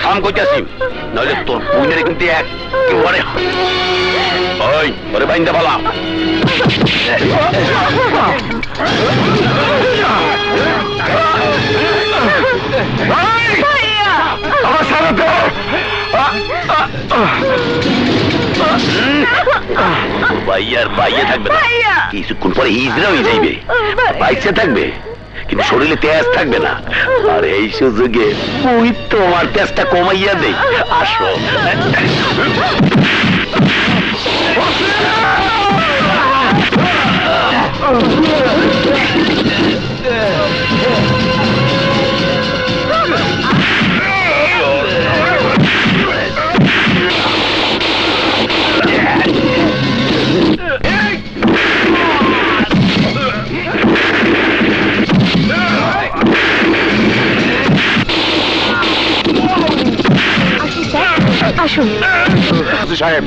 থাম কইতাছি, নইলে তোর বোনের কিন্তু একেবারে ওই ওরে বাইন্দা ফেলা। আমার সারা দে। ভাইয়ার ভাইয়া থাকবে না, কিছুক্ষণ পরে হিজড়া হয়ে যাইবে, বাইচা থাকবে কিন্তু শরীরে তেজ থাকবে না। আর এই সুযোগে তুই তোমার তেজটা কমাইয়া দে। আসো আসুন সাহেব।